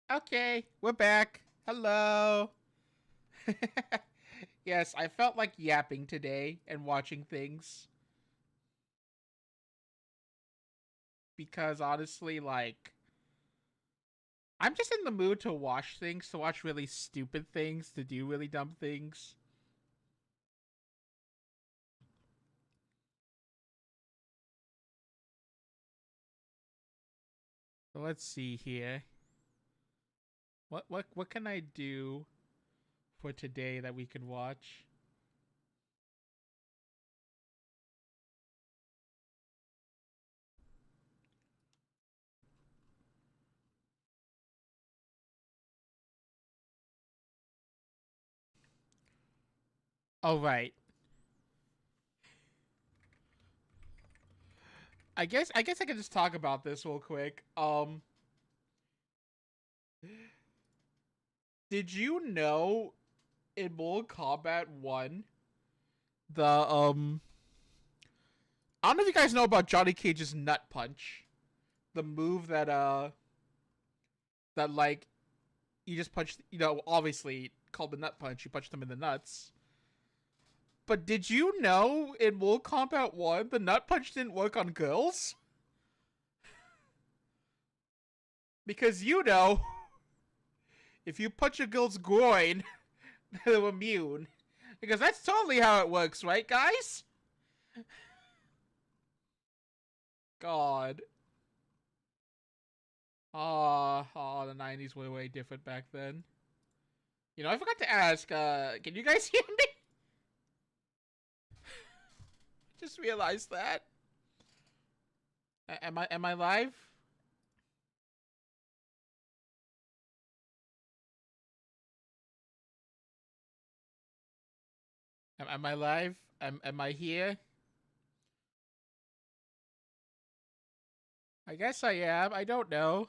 Okay, we're back. Hello. Yes, I felt like yapping today and watching things because honestly, like, I'm just in the mood to watch things, to watch really stupid things, to do really dumb things. So let's see here. What can I do for today that we can watch? Oh right. I guess I can just talk about this real quick. Did you know in Mortal Kombat 1 the I don't know if you guys know about Johnny Cage's nut punch. The move that like you just punched, obviously called the nut punch, you punched them in the nuts. But did you know in Mortal Kombat 1 the nut punch didn't work on girls? Because if you punch a girl's groin, they're immune. Because that's totally how it works, right, guys? God. The 90s were way different back then. I forgot to ask, can you guys hear me? Just realized that. Am I live? Am I live? Am I here? I guess I am. I don't know.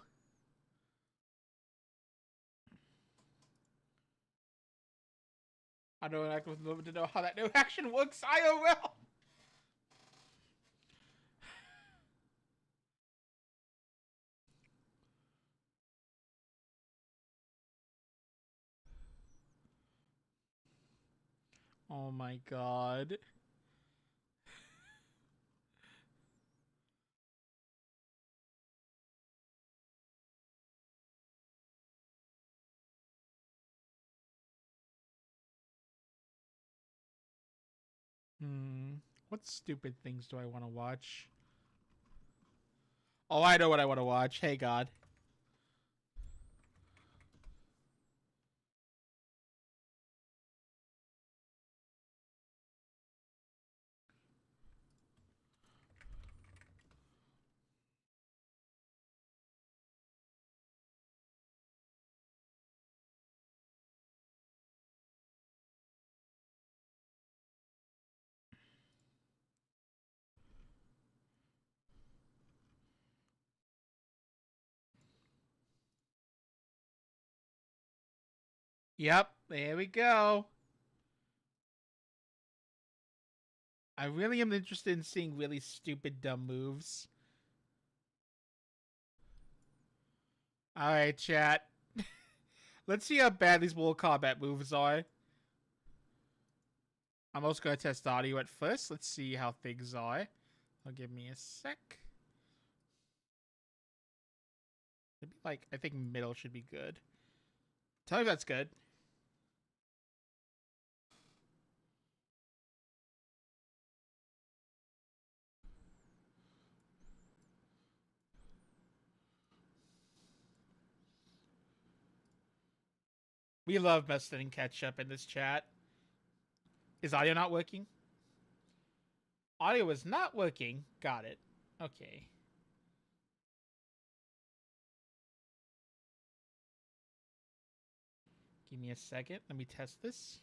I don't know to know how that new action works IRL. Oh my god. Hmm. What stupid things do I want to watch? Oh, I know what I want to watch. Hey God. Yep. There we go. I really am interested in seeing really stupid, dumb moves. All right, chat. Let's see how bad these Mortal Kombat moves are. I'm also going to test audio at first. Let's see how things are. Give me a sec. Maybe I think middle should be good. Tell me if that's good. We love mustard and ketchup in this chat. Is audio not working? Audio is not working. Got it. Okay. Give me a second. Let me test this.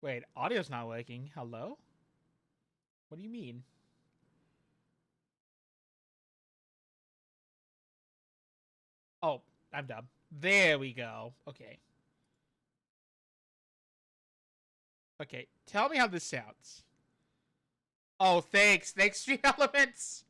Wait, audio's not working. Hello? What do you mean? Oh, I'm dumb. There we go. Okay. Okay. Tell me how this sounds. Oh, thanks. Thanks, Stream Elements.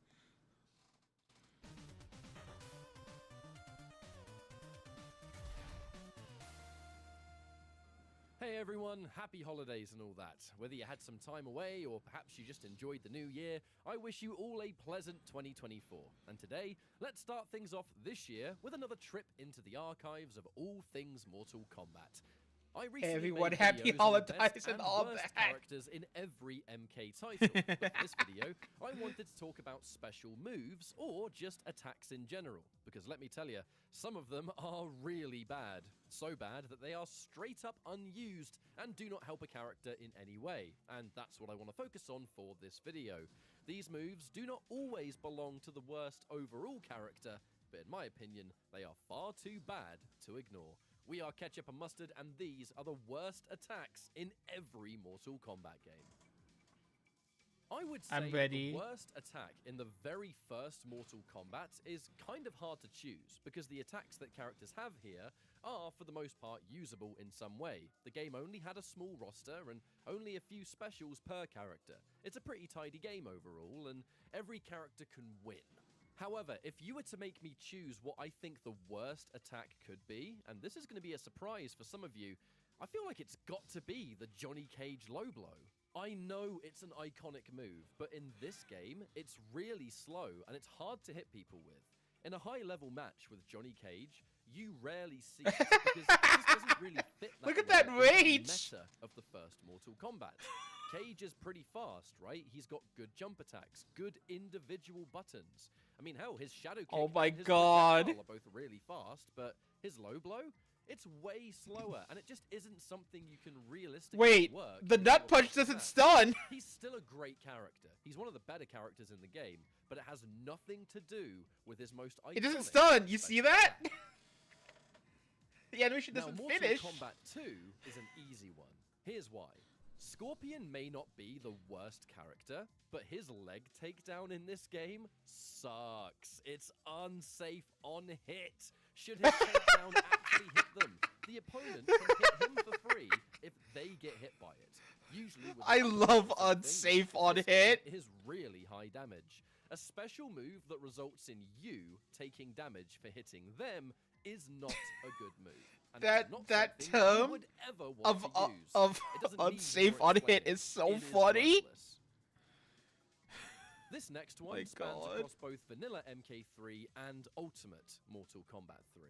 Hey everyone, happy holidays and all that. Whether you had some time away or perhaps you just enjoyed the new year, I wish you all a pleasant 2024. And today, let's start things off this year with another trip into the archives of all things Mortal Kombat. I recently Everyone, made happy videos on the holidays best and all worst that. characters in every MK title. But for this video, I wanted to talk about special moves or just attacks in general. Because let me tell you, some of them are really bad. So bad that they are straight up unused and do not help a character in any way. And that's what I want to focus on for this video. These moves do not always belong to the worst overall character, but in my opinion, they are far too bad to ignore. We are Ketchup and Mustard, and these are the worst attacks in every Mortal Kombat game. I would say the worst attack in the very first Mortal Kombat is kind of hard to choose, because the attacks that characters have here are, for the most part, usable in some way. The game only had a small roster and only a few specials per character. It's a pretty tidy game overall, and every character can win. However, if you were to make me choose what I think the worst attack could be, and this is going to be a surprise for some of you, I feel like it's got to be the Johnny Cage low blow. I know it's an iconic move, but in this game, it's really slow and it's hard to hit people with. In a high-level match with Johnny Cage, you rarely see it because it just doesn't really fit that Look at that range! meta of the first Mortal Kombat. Cage is pretty fast, right? He's got good jump attacks, good individual buttons. I mean, hell, his shadow kick and his projectile are both really fast, but his low blow, it's way slower, and it just isn't something you can realistically work. The nut punch doesn't stun! He's still a great character. He's one of the better characters in the game, but it has nothing to do with his most iconic... It doesn't stun! You see that? The animation doesn't finish! Mortal Kombat 2 is an easy one. Here's why. Scorpion may not be the worst character, but his leg takedown in this game sucks. It's unsafe on hit. Should his takedown actually hit them, the opponent can hit him for free if they get hit by it. Usually with I love unsafe on hit. It is really high damage. A special move that results in you taking damage for hitting them is not a good move. And that term of unsafe on hit is so funny. This next one spans across both vanilla MK3 and Ultimate Mortal Kombat 3.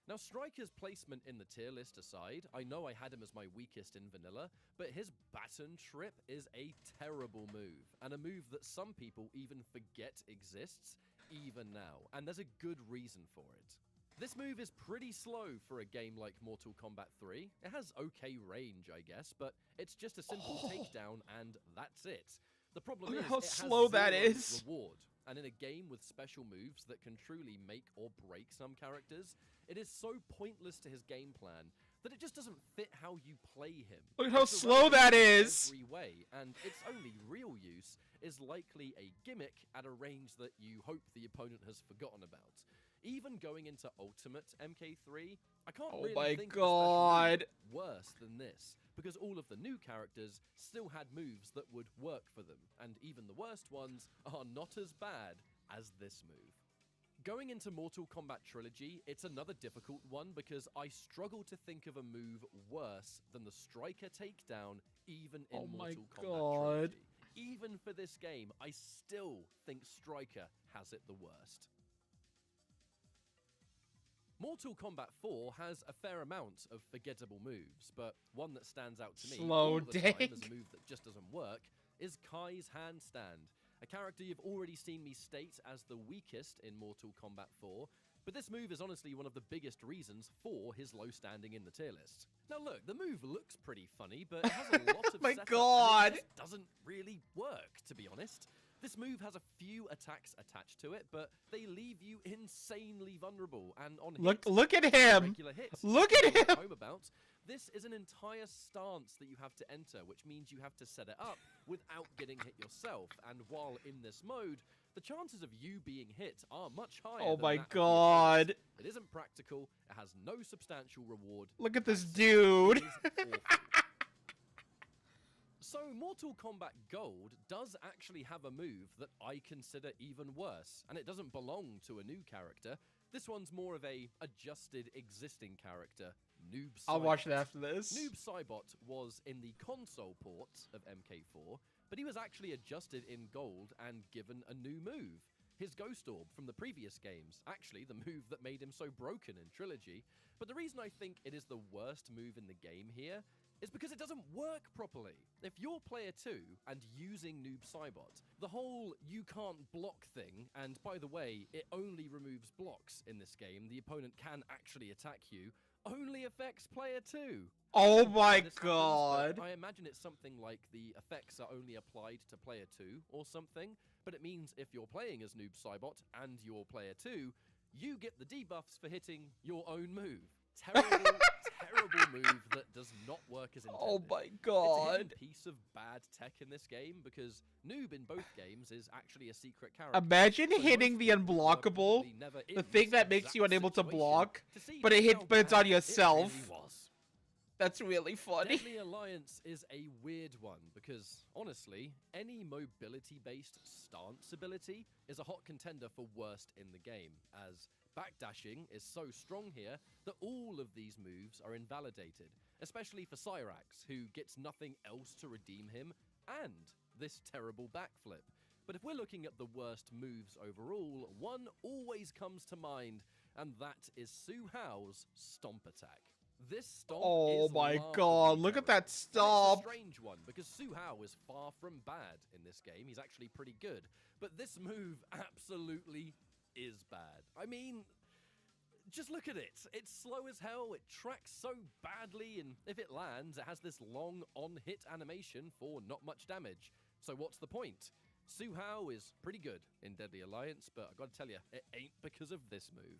Now, Striker's placement in the tier list aside, I know I had him as my weakest in vanilla, but his baton trip is a terrible move, and a move that some people even forget exists, even now, and there's a good reason for it. This move is pretty slow for a game like Mortal Kombat 3. It has okay range, I guess, but it's just a simple takedown, and that's it. The problem is how slow that is. Reward. And in a game with special moves that can truly make or break some characters, it is so pointless to his game plan that it just doesn't fit how you play him. Look at how slow that is! Every way, and its only real use is likely a gimmick at a range that you hope the opponent has forgotten about. Even going into Ultimate MK3, I can't really think of a special move worse than this, because all of the new characters still had moves that would work for them, and even the worst ones are not as bad as this move. Going into Mortal Kombat Trilogy, it's another difficult one because I struggle to think of a move worse than the Striker takedown even in Mortal Kombat Trilogy. Even for this game, I still think Striker has it the worst. Mortal Kombat 4 has a fair amount of forgettable moves, but one that stands out to me all the time as a move that just doesn't work is Kai's handstand, a character you've already seen me state as the weakest in Mortal Kombat 4, but this move is honestly one of the biggest reasons for his low standing in the tier list. Now look, the move looks pretty funny, but it has a lot of setup, and it just doesn't really work, to be honest. This move has a few attacks attached to it, but they leave you insanely vulnerable, and on look at him! Look at him! Home about, this is an entire stance that you have to enter, which means you have to set it up without getting hit yourself, and while in this mode, the chances of you being hit are much higher. Oh my god! It isn't practical, it has no substantial reward. Look at this dude! So, Mortal Kombat Gold does actually have a move that I consider even worse, and it doesn't belong to a new character, This one's more of a adjusted existing character, Noob Saibot. I'll watch it after this. Noob Saibot was in the console port of MK4, but he was actually adjusted in gold and given a new move. His Ghost Orb from the previous games, actually the move that made him so broken in Trilogy. But the reason I think it is the worst move in the game here is because it doesn't work properly. If you're player 2 and using Noob Saibot, the whole you can't block thing, and by the way, it only removes blocks in this game, the opponent can actually attack you, only affects player 2. Oh my This happens, god. but I imagine it's something like the effects are only applied to player 2 or something, but it means if you're playing as Noob Saibot and you're player 2, you get the debuffs for hitting your own move. Terrible, terrible move that does not work as intended. Oh my It's a god. hidden piece of bad tech in this game because Noob in both games is actually a secret character. Imagine So hitting most the people were unblockable, probably never in the this thing that makes you exact unable to situation block, to see but it just hits, how but it's on bad it yourself. really was. That's really funny. Deadly Alliance is a weird one because, honestly, any mobility-based stance ability is a hot contender for worst in the game, as backdashing is so strong here that all of these moves are invalidated, especially for Cyrax, who gets nothing else to redeem him, and this terrible backflip. But if we're looking at the worst moves overall, one always comes to mind, and that is Su Hao's Stomp Attack. This stomp Oh is my laughably god, look at terrible. that stomp. It's a strange one because Su Hao is far from bad in this game. He's actually pretty good. But this move absolutely is bad. I mean, just look at it. It's slow as hell. It tracks so badly. And if it lands, it has this long on-hit animation for not much damage. So what's the point? Su Hao is pretty good in Deadly Alliance, but I gotta tell you, it ain't because of this move.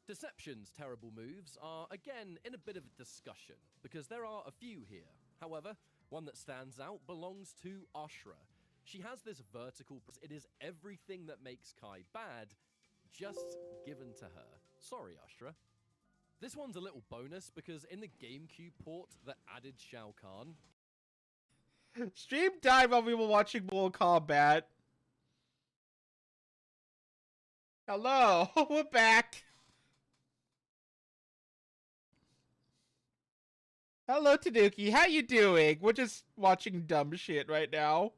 Deception's terrible moves are, again, in a bit of a discussion, because there are a few here. However, one that stands out belongs to Ashra. She has this vertical... It is everything that makes Kai bad, just given to her. Sorry, Ashra. This one's a little bonus, because in the GameCube port that added Shao Kahn... Stream died while we were watching Mortal Kombat. Hello, we're back. Hello, Tanuki. How you doing? We're just watching dumb shit right now.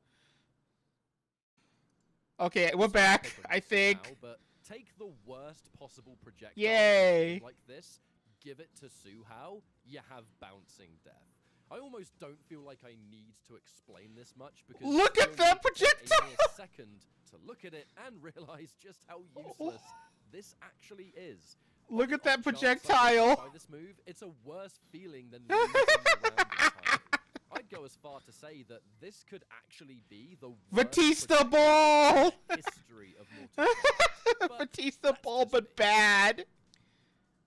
Okay, we're back, I think. Now, but take the worst possible projectile Yay. like this, give it to Su Hao, you have bouncing death. I almost don't feel like I need to explain this much because Look at you'll that need to take projectile! a mere second to look at it and realize just how useless this actually is. Look at that On the off chance I get projectile. hit by this move, it's a worse feeling than losing the round entirely. I'd go as far to say that this could actually be the worst Batista projectile ball! in the history of Mortal Kombat. But Batista that's ball, just but me. bad.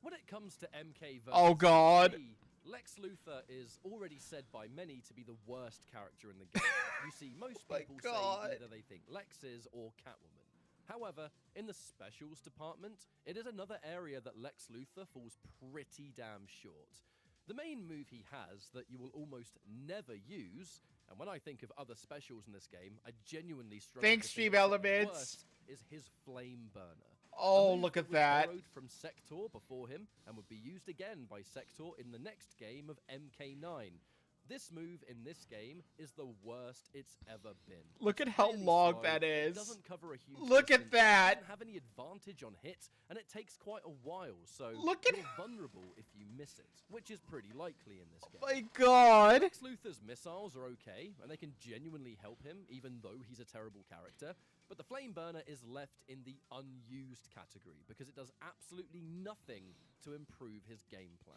When it comes to MK versus Oh, God. DC, Lex Luthor is already said by many to be the worst character in the game. You see, most my people God. say either they think Lex is or Catwoman. However, in the specials department, it is another area that Lex Luthor falls pretty damn short. The main move he has that you will almost never use, and when I think of other specials in this game, I genuinely struggle Thanks, to Stream think of something Elements. worse, is his Flame Burner. Oh, A move look at was that. borrowed from Sector before him and would be used again by Sector in the next game of MK9. This move in this game is the worst it's ever been. Look at how Really long slow, that It is. doesn't cover a huge Look at distance, that. It doesn't have any advantage on hit, and it takes quite a while, so Look at- you're vulnerable if you miss it, which is pretty likely in this game. My god. Lex Luthor's missiles are okay, and they can genuinely help him, even though he's a terrible character. But the Flame Burner is left in the unused category, because it does absolutely nothing to improve his game plan.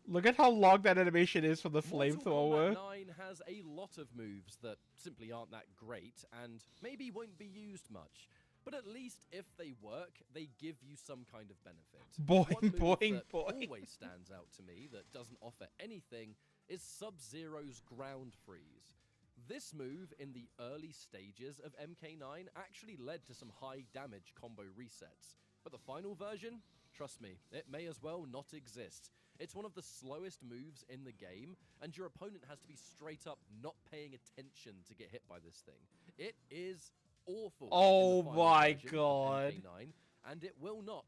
Look at how long that animation is for the Mortal flamethrower. Kombat 9 has a lot of moves that simply aren't that great, and maybe won't be used much. But at least if they work, they give you some kind of benefit. Boing, One move boing, that boing. always stands out to me that doesn't offer anything is Sub-Zero's Ground Freeze. This move in the early stages of MK9 actually led to some high damage combo resets. But the final version? Trust me, it may as well not exist. It's one of the slowest moves in the game, and your opponent has to be straight up not paying attention to get hit by this thing. It is awful. in the Oh final my version of god. MK9, and it will not,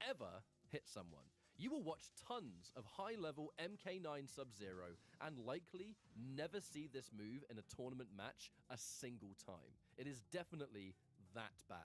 ever, hit someone. You will watch tons of high-level MK9 Sub-Zero and likely never see this move in a tournament match a single time. It is definitely that bad.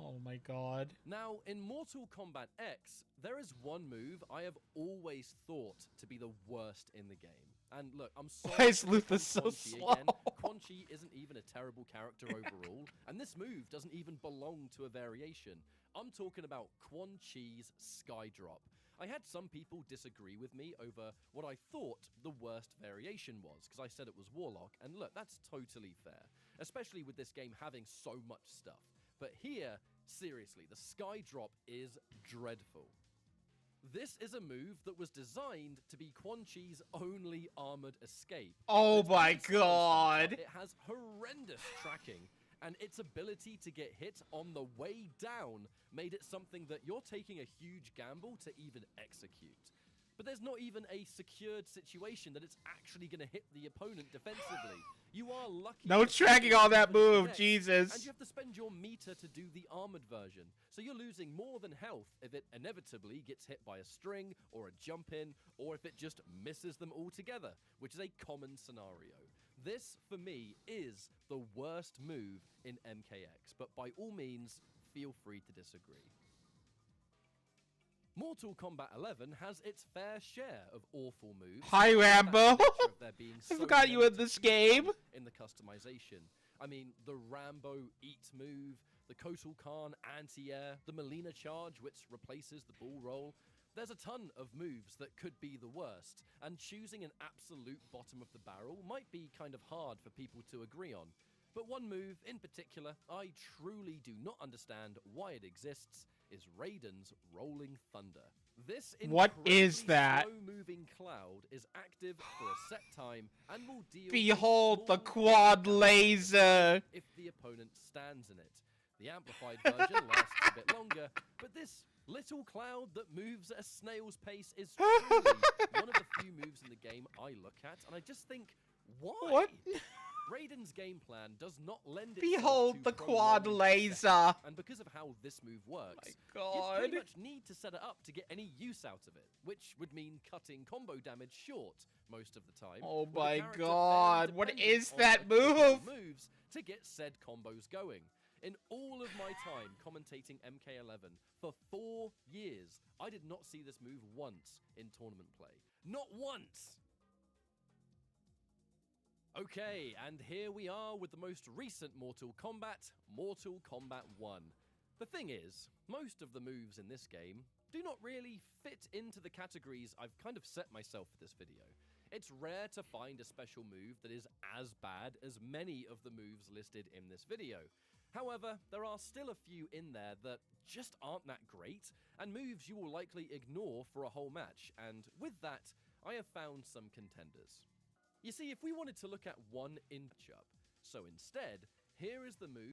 Oh my god. Now, in Mortal Kombat X, there is one move I have always thought to be the worst in the game. And look, I'm sorry. Why is Luther so Quan Chi slow? again. Quan Chi isn't even a terrible character overall, and this move doesn't even belong to a variation. I'm talking about Quan Chi's Sky Drop. I had some people disagree with me over what I thought the worst variation was, because I said it was Warlock, and look, that's totally fair, especially with this game having so much stuff. But here, seriously, the Sky Drop is dreadful. This is a move that was designed to be Quan Chi's only armored escape. Oh Its my base level god. setup, it has horrendous tracking, and its ability to get hit on the way down made it something that you're taking a huge gamble to even execute. But there's not even a secured situation that it's actually going to hit the opponent defensively. You are lucky. No tracking on that move, Jesus. And you have to spend your meter to do the armored version. So you're losing more than health if it inevitably gets hit by a string or a jump in, or if it just misses them altogether, which is a common scenario. This, for me, is the worst move in MKX, but by all means, feel free to disagree. Mortal Kombat 11 has its fair share of awful moves. Hi, Rambo. I forgot you in this game. In the customization. I mean, the Rambo Eat move, the Kotal Khan anti-air, the Melina charge, which replaces the bull roll. There's a ton of moves that could be the worst, and choosing an absolute bottom of the barrel might be kind of hard for people to agree on. But one move in particular I truly do not understand why it exists is Raiden's Rolling Thunder. This What is that? slow-moving cloud is active for a set time and will deal Behold the small quad damage laser. if the opponent stands in it. The amplified version lasts a bit longer, but this little cloud that moves at a snail's pace is truly one of the few moves in the game I look at, and I just think, why? What? Raiden's game plan does not lend itself Behold to the quad prolonged laser. setup, and because of how this move works, My you god. pretty much need to set it up to get any use out of it, which would mean cutting combo damage short most of the time. Oh with the my character god, fairly what dependent is on that specific move? moves to get said combos going. In all of my time commentating MK11 for 4 years, I did not see this move once in tournament play. Not once! Okay, and here we are with the most recent Mortal Kombat, Mortal Kombat 1. The thing is, most of the moves in this game do not really fit into the categories I've kind of set myself for this video. It's rare to find a special move that is as bad as many of the moves listed in this video. However, there are still a few in there that just aren't that great, and moves you will likely ignore for a whole match, and with that, I have found some contenders. You see, if we wanted to look at one in matchup, so instead, here is the move.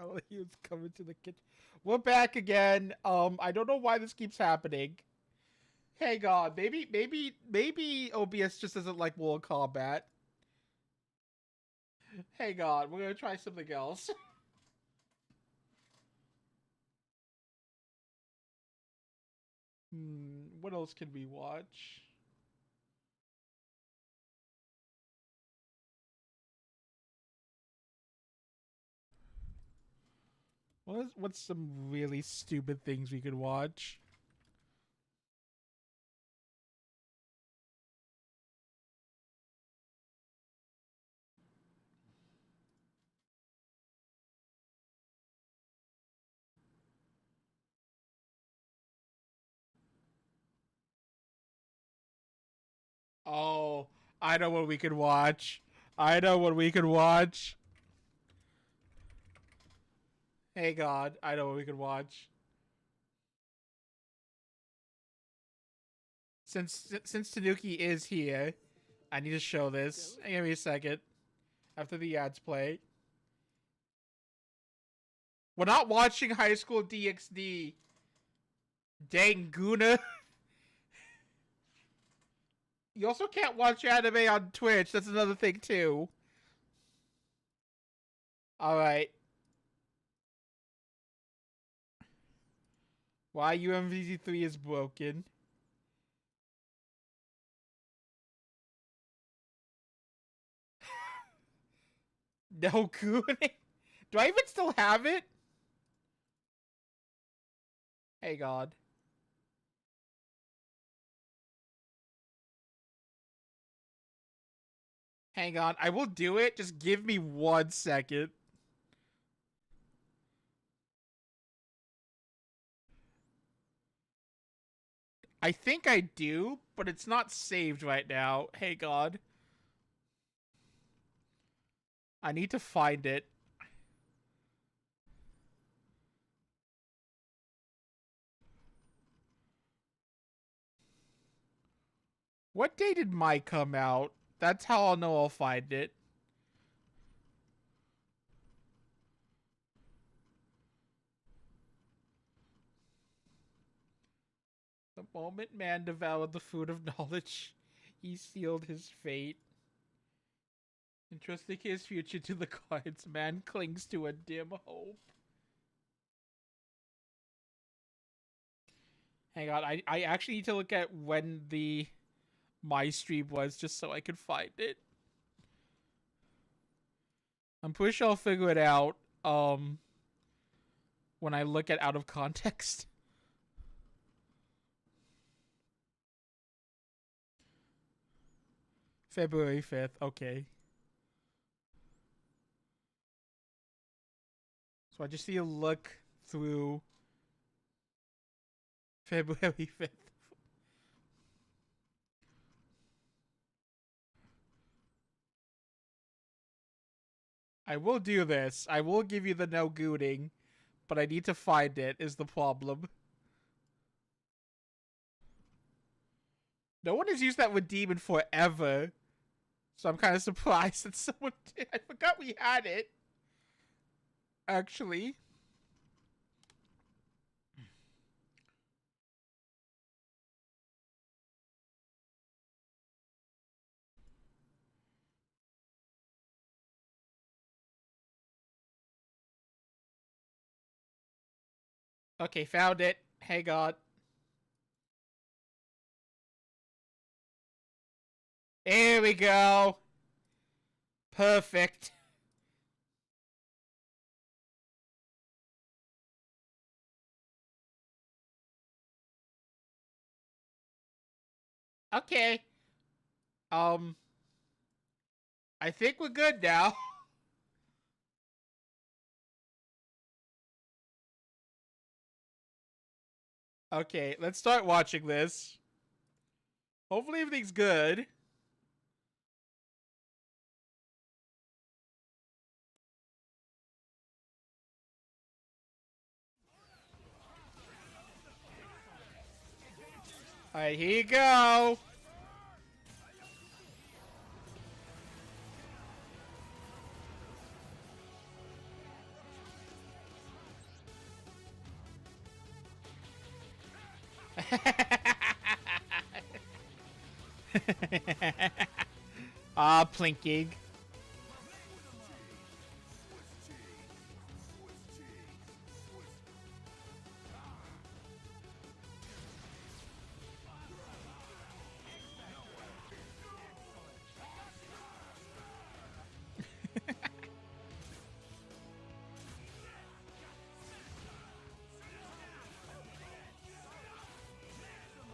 Oh, he was coming to the kitchen. We're back again. I don't know why this keeps happening. Hey God, maybe OBS just doesn't like Mortal Kombat. Hey God, we're gonna try something else. What else can we watch? What's some really stupid things we could watch? Oh, I know what we could watch. I know what we could watch. Hey God, I know what we could watch. Since Tanuki is here, I need to show this. Give me a second. After the ads play. We're not watching High School DxD. Dang Guna. You also can't watch anime on Twitch. That's another thing too. Alright. Why UMVZ3 is broken. No Gooning. Do I even still have it? Hey God. Hang on, I will do it. Just give me 1 second. I think I do, but it's not saved right now. Hey God. I need to find it. What day did Mike come out? That's how I'll know I'll find it. The moment man devoured the food of knowledge, he sealed his fate. Entrusting his future to the cards, man clings to a dim hope. Hang on, I actually need to look at when the my stream was just so I could find it. I'm pretty sure I'll figure it out when I look at out of context. February 5th, okay. So I just need to look through February 5th. I will do this. I will give you the no gooting, but I need to find it is the problem. No one has used that with Demon forever. So I'm kind of surprised that someone did. I forgot we had it. Actually. Okay, found it. Hang on. Here we go. Perfect. Okay. I think we're good now. Okay, let's start watching this. Hopefully everything's good. Alright, here you go. Ah, plinking.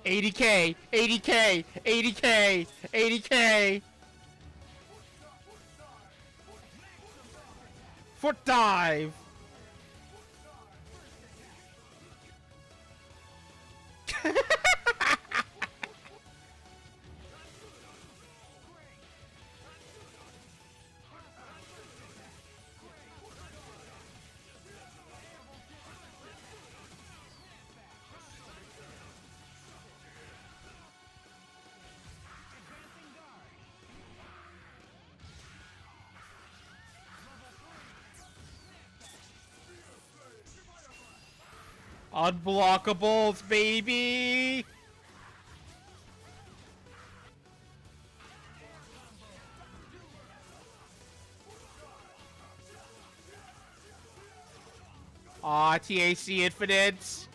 $80K, $80K, $80K, $80K. Foot dive. Unblockables, baby! Aw, TAC Infinite.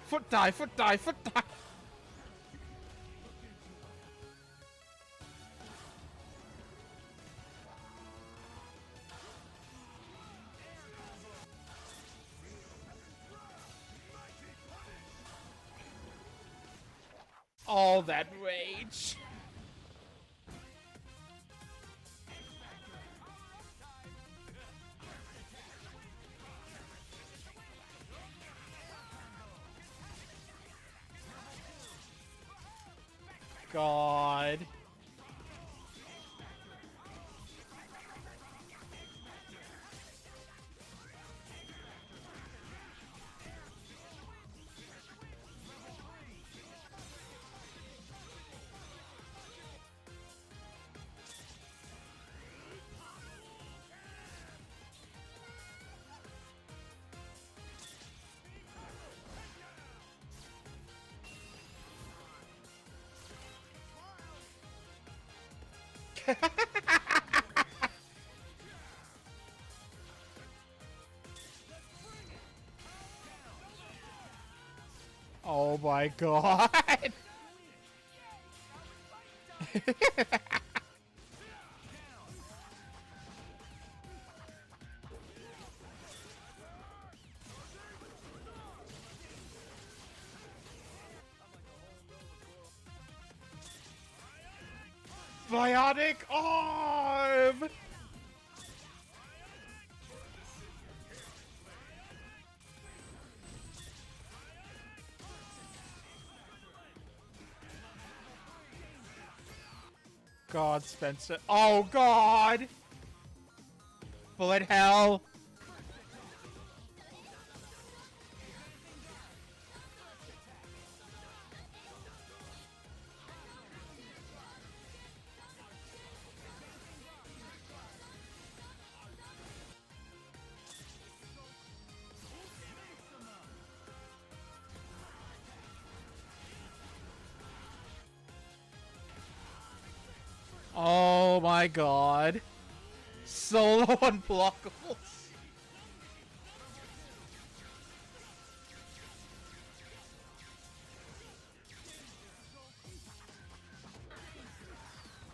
Foot die, foot die, foot die. All that rage. God. Oh my god. Bionic arm! God, Spencer. Oh, God! Bullet hell. Oh my god. Solo unblockables.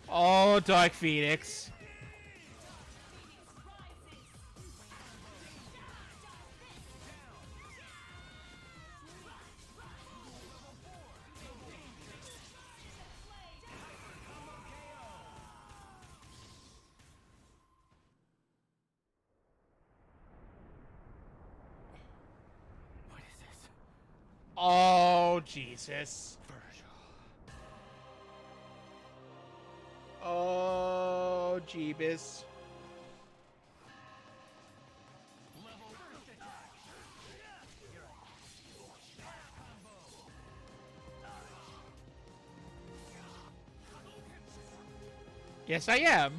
Oh, Dark Phoenix. What is this? Oh, Jesus. Oh, Jeebus. Yes, I am.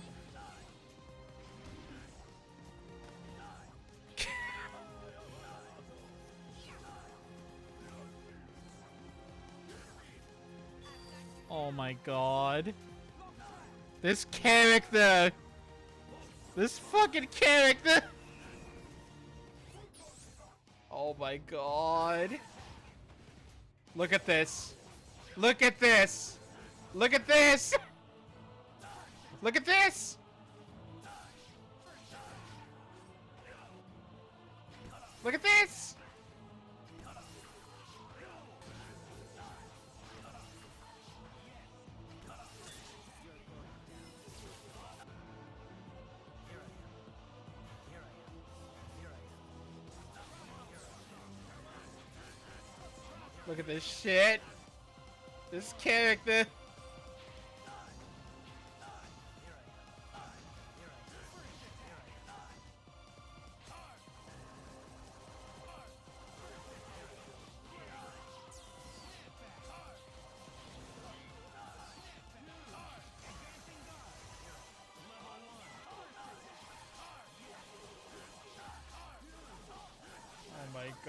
Oh my god. This character. This fucking character. Oh my god. Look at this. Look at this. Look at this. Look at this. Look at this. Look at this shit. This character.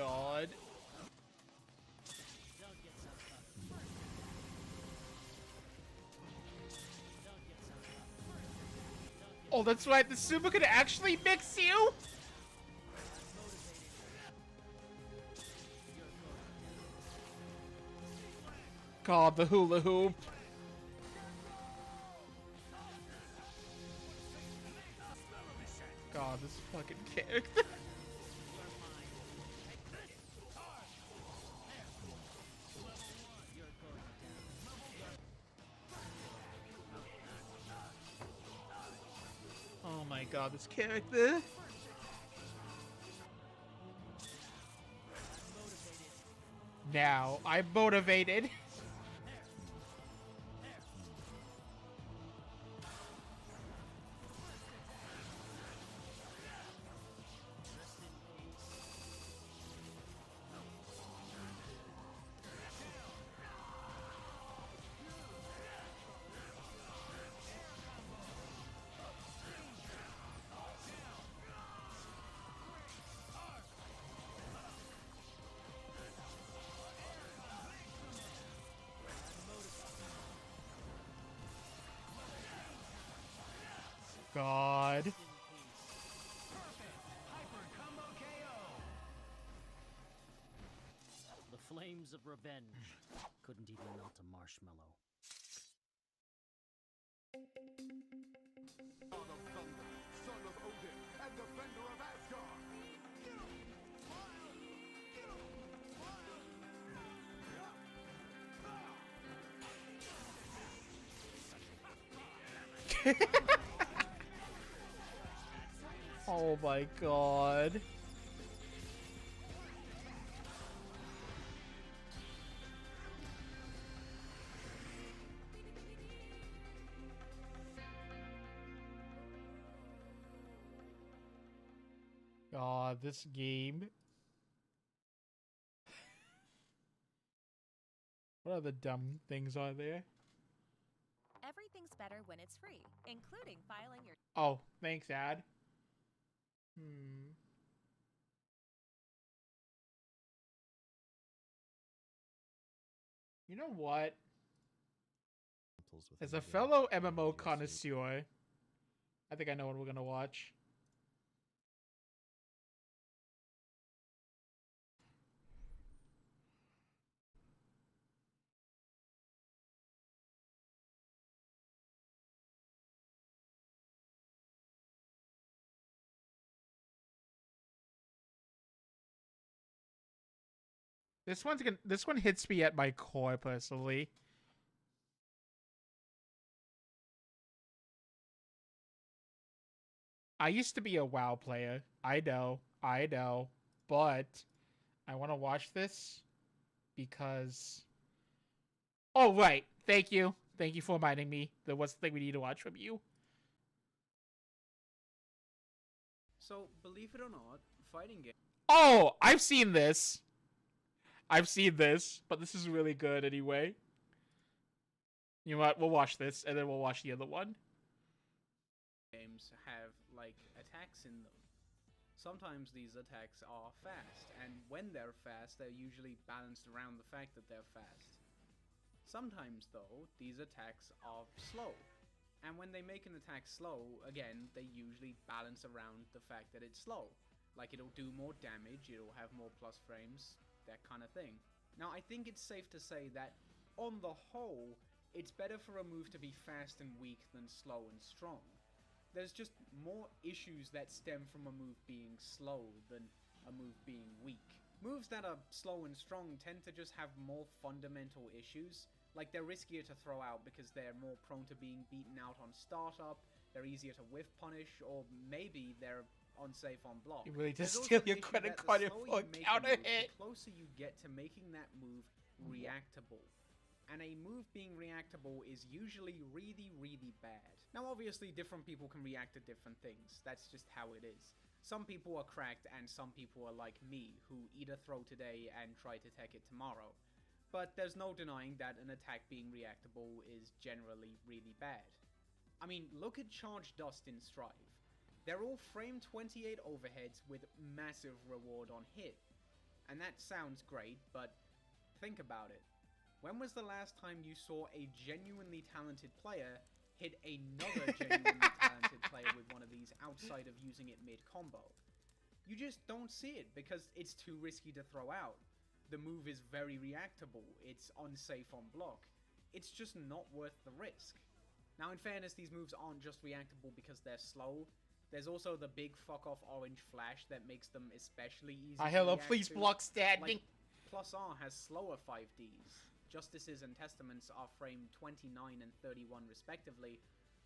god. Oh, that's right. The Suba could actually mix you? God, the hula hoop. God, this fucking character. Oh my god, this character. Now, I'm motivated. God. The flames of revenge couldn't even melt a marshmallow. God of thunder, son of Odin, and defender of Asgard! Oh my god. God, this game. What other dumb things are there? Everything's better when it's free, including filing your... Oh, thanks, ad. Hmm. You know what? As a fellow MMO connoisseur, I think I know what we're gonna watch. This one hits me at my core personally. I used to be a WoW player. I know, but I want to watch this because. Oh right, thank you for reminding me. There was the thing we need to watch from you. So, believe it or not, fighting game. Oh, I've seen this, but this is really good anyway. You know what? We'll watch this, and then we'll watch the other one. Games have, like, attacks in them. Sometimes these attacks are fast, and when they're fast, they're usually balanced around the fact that they're fast. Sometimes, though, these attacks are slow. And when they make an attack slow, again, they usually balance around the fact that it's slow. Like, it'll do more damage, it'll have more plus frames, that kind of thing. Now, I think it's safe to say that, on the whole, it's better for a move to be fast and weak than slow and strong. There's just more issues that stem from a move being slow than a move being weak. Moves that are slow and strong tend to just have more fundamental issues. Like, they're riskier to throw out because they're more prone to being beaten out on startup, they're easier to whiff punish, or maybe they're unsafe on block. You really just There's steal also your the issue credit that card the and slower for you make a counter move, hit. the closer you get to making that move reactable. And a move being reactable is usually really, really bad. Now obviously different people can react to different things, that's just how it is. Some people are cracked and some people are like me, who eat a throw today and try to tech it tomorrow. But there's no denying that an attack being reactable is generally really bad. I mean, look at Charge Dust in Strive. They're all frame 28 overheads with massive reward on hit. And that sounds great, but think about it. When was the last time you saw a genuinely talented player hit another genuinely talented player with one of these outside of using it mid-combo? You just don't see it because it's too risky to throw out. The move is very reactable, it's unsafe on block. It's just not worth the risk. Now in fairness, these moves aren't just reactable because they're slow. There's also the big fuck off orange flash that makes them especially easy to Hello, react please to. block standing. Like, Plus R has slower 5Ds. Justices and Testaments are framed 29 and 31 respectively,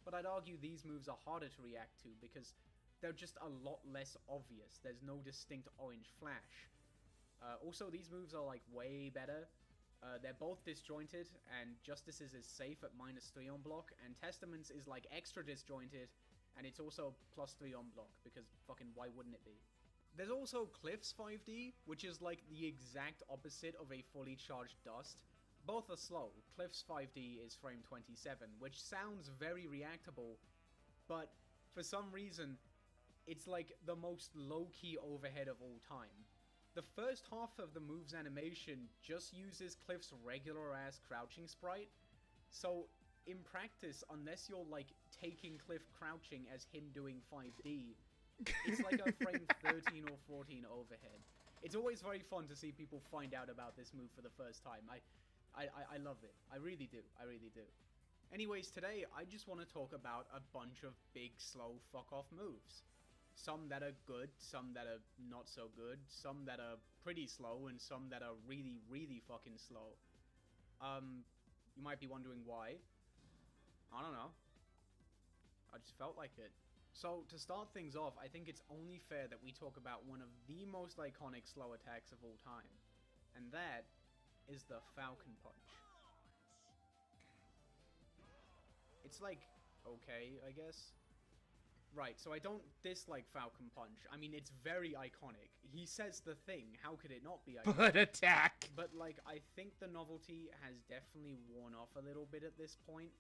but I'd argue these moves are harder to react to because they're just a lot less obvious. There's no distinct orange flash. Also, these moves are like way better. They're both disjointed, and Justices is safe at -3 on block, and Testaments is like extra disjointed, and it's also +3 on block, because fucking why wouldn't it be? There's also Cliff's 5D, which is like the exact opposite of a fully charged Dust. Both are slow. Cliff's 5D is frame 27, which sounds very reactable, but for some reason, it's like the most low-key overhead of all time. The first half of the move's animation just uses Cliff's regular-ass crouching sprite, so in practice, unless you're like taking Cliff crouching as him doing 5D, it's like a frame 13 or 14 overhead. It's always very fun to see people find out about this move for the first time. I love it. I really do. I really do. Anyways, today I just want to talk about a bunch of big, slow, fuck-off moves. Some that are good, some that are not so good, some that are pretty slow, and some that are really, really fucking slow. You might be wondering why. I don't know. I just felt like it. So, to start things off, I think it's only fair that we talk about one of the most iconic slow attacks of all time. And that is the Falcon Punch. It's like, okay, I guess. Right, so I don't dislike Falcon Punch. I mean, it's very iconic. He says the thing, how could it not be iconic? But attack. But, like, I think the novelty has definitely worn off a little bit at this point.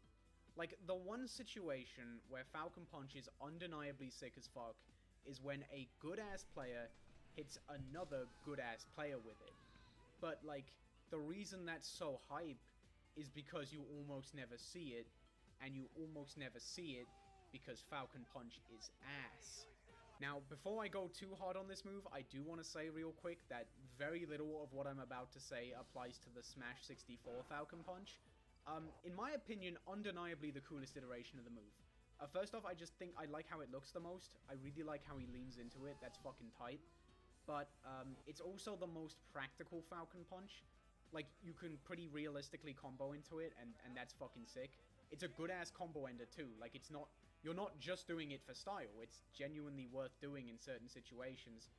Like, the one situation where Falcon Punch is undeniably sick as fuck is when a good-ass player hits another good-ass player with it. But, like, the reason that's so hype is because you almost never see it, and you almost never see it because Falcon Punch is ass. Now, before I go too hard on this move, I do want to say real quick that very little of what I'm about to say applies to the Smash 64 Falcon Punch. In my opinion, undeniably the coolest iteration of the move. First off, I just think I like how it looks the most. I really like how he leans into it. That's fucking tight. But it's also the most practical Falcon Punch. Like, you can pretty realistically combo into it, and that's fucking sick. It's a good-ass combo ender, too. Like, it's not... You're not just doing it for style. It's genuinely worth doing in certain situations.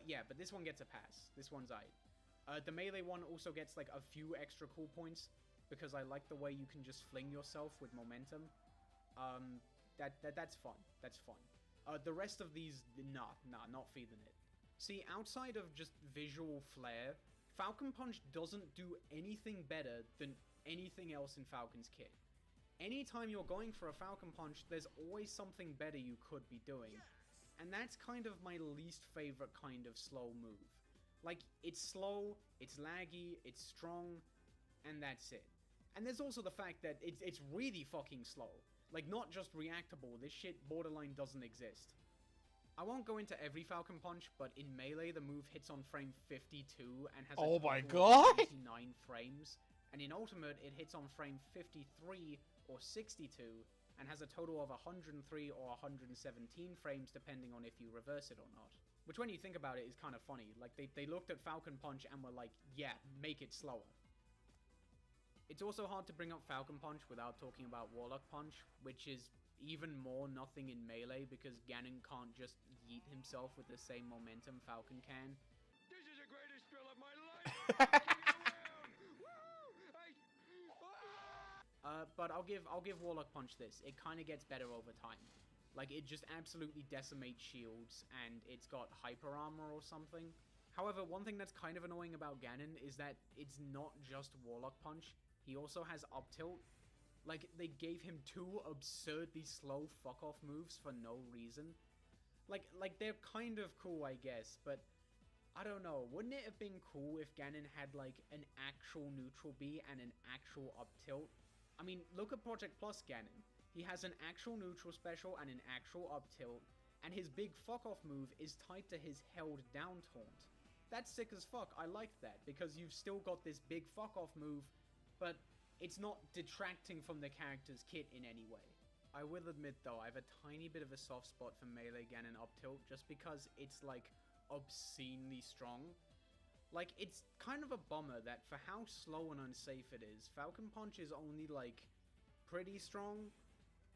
Yeah, but this one gets a pass. This one's aight. The melee one also gets, like, a few extra cool points, because I like the way you can just fling yourself with momentum. That's fun. That's fun. The rest of these, nah, not feeling it. See, outside of just visual flair, Falcon Punch doesn't do anything better than anything else in Falcon's kit. Anytime you're going for a Falcon Punch, there's always something better you could be doing. And that's kind of my least favorite kind of slow move. Like, it's slow, it's laggy, it's strong, and that's it. And there's also the fact that it's really fucking slow. Like, not just reactable, this shit borderline doesn't exist. I won't go into every Falcon Punch, but in Melee, the move hits on frame 52 and has a Oh my total of God! 89 frames. And in Ultimate, it hits on frame 53 or 62 and has a total of 103 or 117 frames depending on if you reverse it or not. Which, when you think about it, is kind of funny. Like, they looked at Falcon Punch and were like, yeah, make it slower. It's also hard to bring up Falcon Punch without talking about Warlock Punch, which is even more nothing in Melee because Ganon can't just yeet himself with the same momentum Falcon can. This is the greatest thrill of my life! But I'll give Warlock Punch this. It kind of gets better over time. Like, it just absolutely decimates shields, and it's got hyper armor or something. However, one thing that's kind of annoying about Ganon is that it's not just Warlock Punch. He also has up tilt. Like, they gave him two absurdly slow fuck-off moves for no reason. Like, they're kind of cool, I guess, but I don't know, wouldn't it have been cool if Ganon had like an actual neutral B and an actual up tilt? I mean, look at Project Plus Ganon. He has an actual neutral special and an actual up tilt, and his big fuck off move is tied to his held down taunt. That's sick as fuck. I like that, because you've still got this big fuck off move, but it's not detracting from the character's kit in any way. I will admit though, I have a tiny bit of a soft spot for melee Ganon up tilt, just because it's like obscenely strong. Like, it's kind of a bummer that for how slow and unsafe it is, Falcon Punch is only like pretty strong.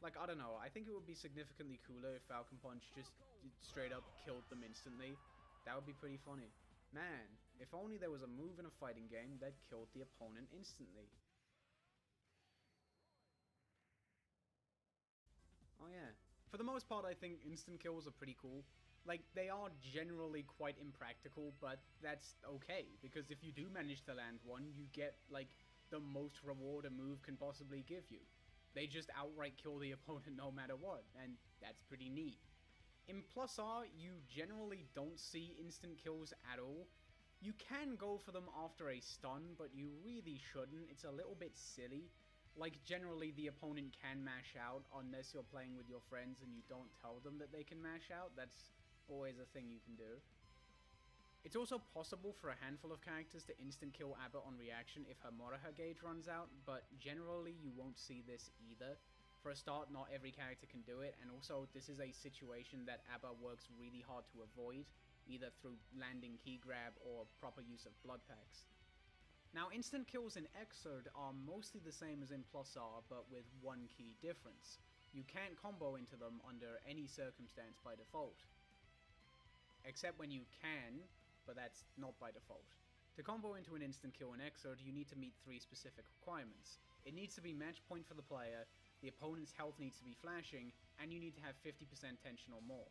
Like, I don't know, I think it would be significantly cooler if Falcon Punch just straight up killed them instantly. That would be pretty funny. Man, if only there was a move in a fighting game that killed the opponent instantly. Oh yeah. For the most part, I think instant kills are pretty cool. Like, they are generally quite impractical, but that's okay, because if you do manage to land one, you get, like, the most reward a move can possibly give you. They just outright kill the opponent no matter what, and that's pretty neat. In Plus R, you generally don't see instant kills at all. You can go for them after a stun, but you really shouldn't. It's a little bit silly. Like, generally the opponent can mash out unless you're playing with your friends and you don't tell them that they can mash out. That's always a thing you can do. It's also possible for a handful of characters to instant kill Abba on reaction if her Moroha gauge runs out, but generally you won't see this either. For a start, not every character can do it, and also this is a situation that Abba works really hard to avoid, either through landing key grab or proper use of blood packs. Now, instant kills in Xrd are mostly the same as in Plus R, but with one key difference. You can't combo into them under any circumstance by default. Except when you can, but that's not by default. To combo into an instant kill in Xrd, you need to meet 3 specific requirements. It needs to be match point for the player, the opponent's health needs to be flashing, and you need to have 50% tension or more.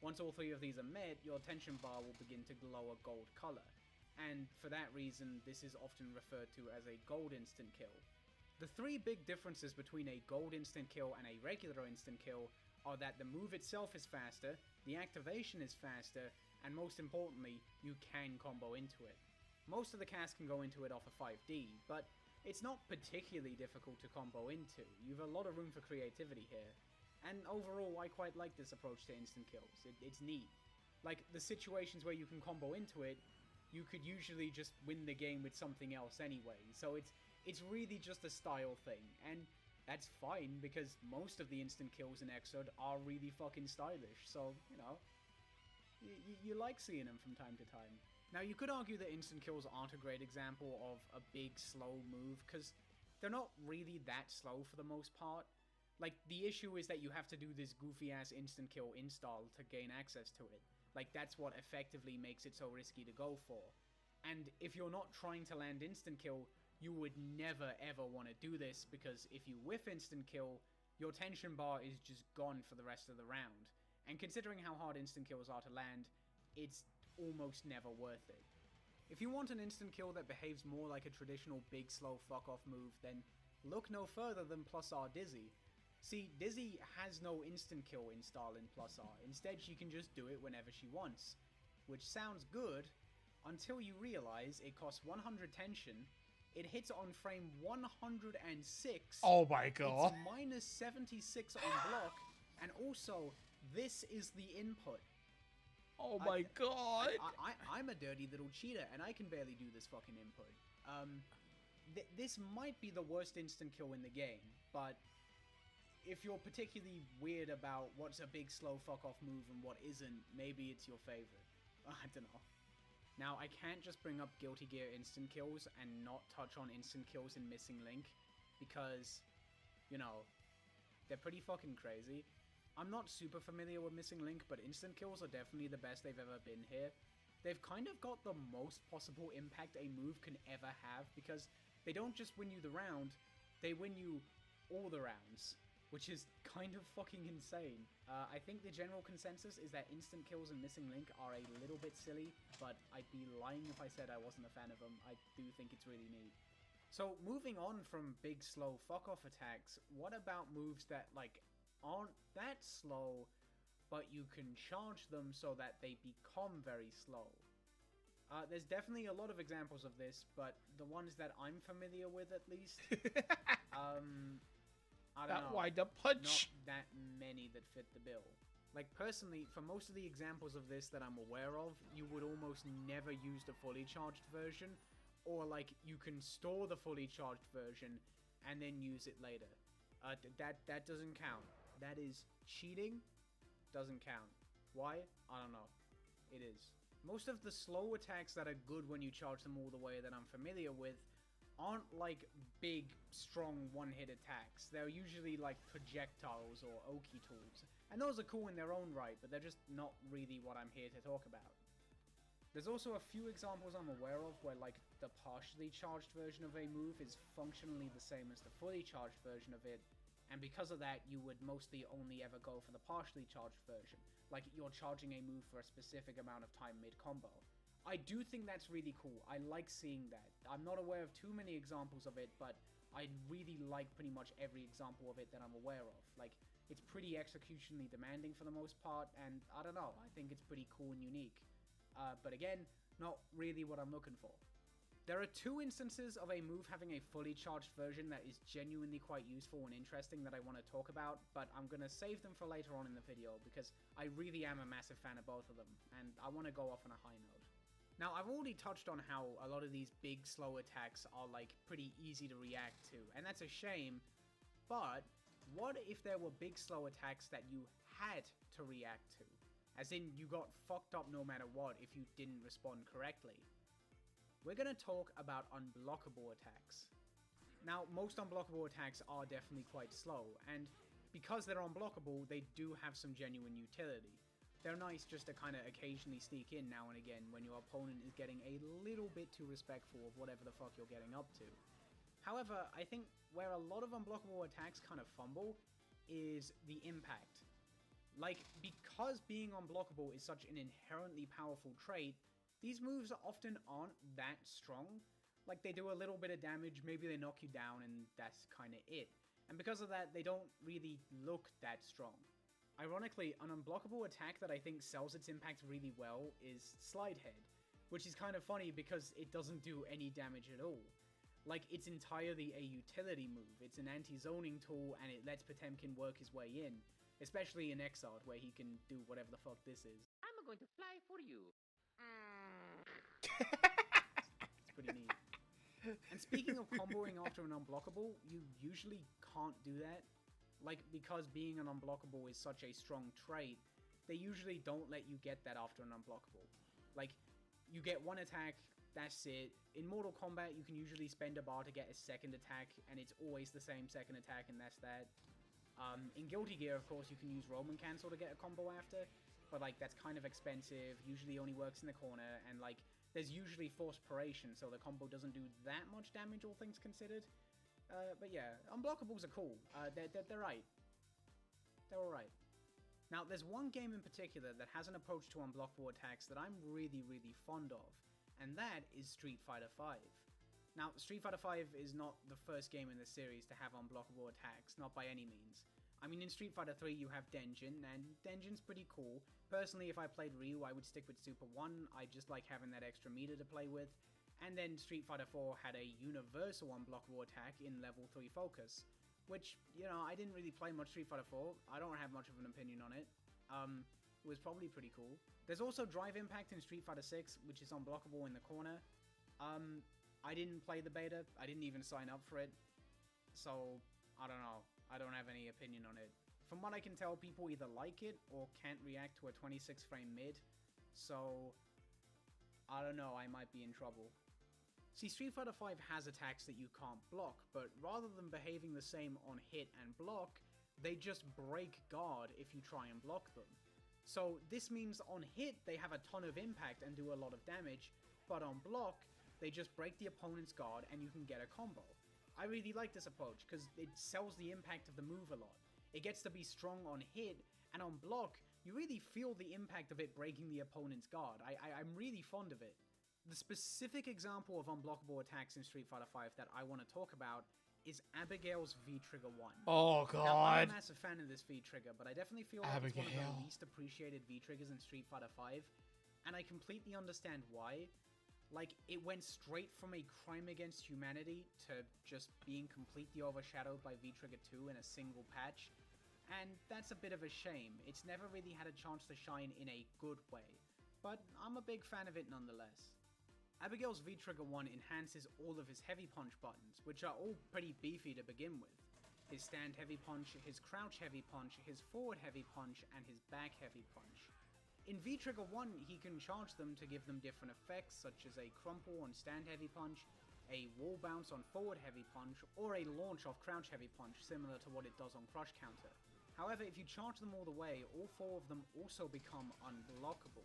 Once all 3 of these are met, your tension bar will begin to glow a gold color. And for that reason, this is often referred to as a gold instant kill. The 3 big differences between a gold instant kill and a regular instant kill are that the move itself is faster, the activation is faster, and most importantly, you can combo into it. Most of the cast can go into it off a 5D, but it's not particularly difficult to combo into. You've a lot of room for creativity here. And overall, I quite like this approach to instant kills. It's neat. Like, the situations where you can combo into it, you could usually just win the game with something else anyway. So it's really just a style thing, and that's fine, because most of the instant kills in Xrd are really fucking stylish, so, you know, you like seeing them from time to time. Now, you could argue that instant kills aren't a great example of a big, slow move, because they're not really that slow for the most part. Like, the issue is that you have to do this goofy-ass instant kill install to gain access to it. Like, that's what effectively makes it so risky to go for. And if you're not trying to land instant kill, you would never ever want to do this, because if you whiff instant kill, your tension bar is just gone for the rest of the round. And considering how hard instant kills are to land, it's almost never worth it. If you want an instant kill that behaves more like a traditional big slow fuck off move, then look no further than Plus R Dizzy. See, Dizzy has no instant kill install in Plus R. Instead, she can just do it whenever she wants. Which sounds good, until you realize it costs 100 tension, it hits on frame 106. Oh my god. It's minus 76 on block, and also, this is the input. Oh my god. I'm a dirty little cheater, and I can barely do this fucking input. This might be the worst instant kill in the game, but if you're particularly weird about what's a big slow fuck off move and what isn't, maybe it's your favorite. I don't know. Now, I can't just bring up Guilty Gear instant kills and not touch on instant kills in Missing Link, because, you know, they're pretty fucking crazy. I'm not super familiar with Missing Link, but instant kills are definitely the best they've ever been here. They've kind of got the most possible impact a move can ever have, because they don't just win you the round, they win you all the rounds, which is kind of fucking insane. I think the general consensus is that instant kills in Missing Link are a little bit silly, but I'd be lying if I said I wasn't a fan of them. I do think it's really neat. So, moving on from big, slow fuck-off attacks, what about moves that, like, aren't that slow, but you can charge them so that they become very slow? There's definitely a lot of examples of this, but the ones that I'm familiar with, at least, I don't That know. wind-up punch. Not that many that fit the bill. Like, personally, for most of the examples of this that I'm aware of, you would almost never use the fully charged version, or, like, you can store the fully charged version and then use it later. That doesn't count. That is cheating. Doesn't count. Why? I don't know. It is. Most of the slow attacks that are good when you charge them all the way that I'm familiar with aren't like big, strong one-hit attacks. They're usually like projectiles or Oki tools. And those are cool in their own right, but they're just not really what I'm here to talk about. There's also a few examples I'm aware of where like the partially charged version of a move is functionally the same as the fully charged version of it, and because of that you would mostly only ever go for the partially charged version. Like you're charging a move for a specific amount of time mid-combo. I do think that's really cool. I like seeing that. I'm not aware of too many examples of it, but I really like pretty much every example of it that I'm aware of. Like, it's pretty executionally demanding for the most part, and I don't know, I think it's pretty cool and unique. But again, not really what I'm looking for. There are two instances of a move having a fully charged version that is genuinely quite useful and interesting that I want to talk about, but I'm going to save them for later on in the video because I really am a massive fan of both of them, and I want to go off on a high note. Now, I've already touched on how a lot of these big, slow attacks are, like, pretty easy to react to, and that's a shame, but what if there were big, slow attacks that you had to react to? As in, you got fucked up no matter what if you didn't respond correctly. We're going to talk about unblockable attacks. Now, most unblockable attacks are definitely quite slow, and because they're unblockable, they do have some genuine utility. They're nice just to kind of occasionally sneak in now and again when your opponent is getting a little bit too respectful of whatever the fuck you're getting up to. However, I think where a lot of unblockable attacks kind of fumble is the impact. Like, because being unblockable is such an inherently powerful trait, these moves often aren't that strong. Like, they do a little bit of damage, maybe they knock you down, and that's kind of it. And because of that, they don't really look that strong. Ironically, an unblockable attack that I think sells its impact really well is Slide Head, which is kind of funny because it doesn't do any damage at all. Like, it's entirely a utility move. It's an anti-zoning tool, and it lets Potemkin work his way in, especially in Exarch, where he can do whatever the fuck this is. I'm going to fly for you. It's pretty neat. And speaking of comboing after an unblockable, you usually can't do that. Like, because being an unblockable is such a strong trait, they usually don't let you get that after an unblockable. Like, you get one attack, that's it. In Mortal Kombat, you can usually spend a bar to get a second attack, and it's always the same second attack, and that's that. In Guilty Gear, of course, you can use Roman Cancel to get a combo after, but, like, that's kind of expensive, usually only works in the corner, and, like, there's usually Force Paration, so the combo doesn't do that much damage, all things considered. But yeah, unblockables are cool. They're right. They're alright. Now, there's one game in particular that has an approach to unblockable attacks that I'm really, really fond of, and that is Street Fighter V. Now, Street Fighter V is not the first game in the series to have unblockable attacks, not by any means. I mean, in Street Fighter 3 you have Denjin, and Denjin's pretty cool. Personally, if I played Ryu, I would stick with Super 1, I just like having that extra meter to play with. And then Street Fighter 4 had a universal unblockable attack in Level 3 Focus, which, you know, I didn't really play much Street Fighter 4, I don't have much of an opinion on it. It was probably pretty cool. There's also Drive Impact in Street Fighter 6, which is unblockable in the corner. I didn't play the beta, I didn't even sign up for it, so I don't know. I don't have any opinion on it. From what I can tell, people either like it or can't react to a 26 frame mid, so I don't know, I might be in trouble. See, Street Fighter V has attacks that you can't block, but rather than behaving the same on hit and block, they just break guard if you try and block them. So this means on hit they have a ton of impact and do a lot of damage, but on block they just break the opponent's guard and you can get a combo. I really like this approach because it sells the impact of the move a lot. It gets to be strong on hit, and on block, you really feel the impact of it breaking the opponent's guard. I'm really fond of it. The specific example of unblockable attacks in Street Fighter V that I want to talk about is Abigail's V-Trigger 1. Oh Now, I'm god. a massive fan of this V-Trigger, but I definitely feel like it's one of Abigail. the least appreciated V-Triggers in Street Fighter V, and I completely understand why. Like, it went straight from a crime against humanity to just being completely overshadowed by V-Trigger 2 in a single patch. And that's a bit of a shame. It's never really had a chance to shine in a good way. But I'm a big fan of it nonetheless. Abigail's V-Trigger 1 enhances all of his heavy punch buttons, which are all pretty beefy to begin with. His stand heavy punch, his crouch heavy punch, his forward heavy punch, and his back heavy punch. In V-Trigger 1, he can charge them to give them different effects, such as a crumple on stand heavy punch, a wall bounce on forward heavy punch, or a launch off crouch heavy punch, similar to what it does on crush counter. However, if you charge them all the way, all 4 of them also become unblockable.